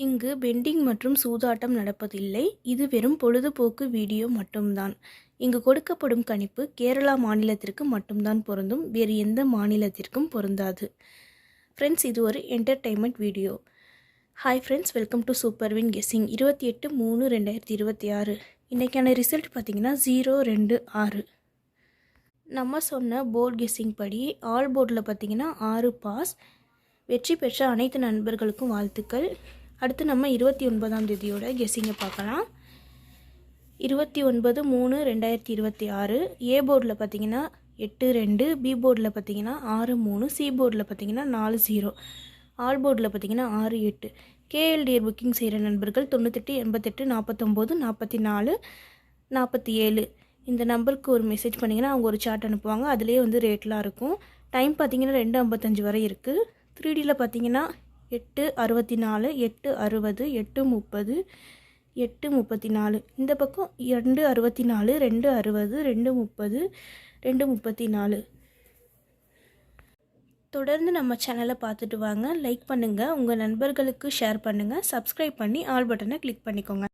இங்கு பெண்டிங் மற்றும் சூதாட்டம் நடப்பதில்லை. இது வெறும் பொழுதுபோக்கு வீடியோ மட்டும்தான். இங்கு கொடுக்கப்படும் கணிப்பு கேரளா மாநிலத்திற்கு மட்டும்தான் பொருந்தும். வேறு எந்த மாநிலத்திற்கும் பொருந்தாது. ஃப்ரெண்ட்ஸ், இது ஒரு entertainment video. Hi friends, welcome to Superwin guessing. 28/3/2026 இன்றைக்கான ரிசல்ட் பார்த்திங்கன்னா 026. நம்ம சொன்ன போர்ட் கெஸ்ஸிங் படி ஆல் போர்டில் பார்த்திங்கன்னா 6 பாஸ். வெற்றி பெற்ற அனைத்து நண்பர்களுக்கும் வாழ்த்துக்கள். அடுத்து நம்ம 29ஆம் தேதியோட கெஸ்ஸிங்கை பார்க்கலாம். 29/3/2026 ஏ போர்டில் பார்த்திங்கன்னா 82, பி போர்டில் பார்த்திங்கன்னா 63, சி போர்டில் பார்த்திங்கன்னா 40, ஆல் போர்டில் பார்த்திங்கன்னா 68. கேஎல்டிஆர் புக்கிங் செய்கிற நண்பர்கள் 98 88 49 44 47 இந்த நம்பருக்கு ஒரு மெசேஜ் பண்ணிங்கன்னா அவங்க ஒரு சார்ட் அனுப்புவாங்க. அதுலேயே ரேட்லாம் இருக்கும். டைம் பார்த்திங்கன்னா 2:55 வரை இருக்குது. 3Dயில் பார்த்திங்கன்னா 8:64, 8:60, 8:30, 8:34. இந்த பக்கம் 2:64, 2:60, 2:30, 2:34. தொடர்ந்து நம்ம சேனலை பார்த்துட்டு வாங்க. லைக் பண்ணுங்கள், உங்கள் நண்பர்களுக்கு ஷேர் பண்ணுங்கள், சப்ஸ்கிரைப் பண்ணி ஆல் பட்டனை கிளிக் பண்ணிக்கோங்க.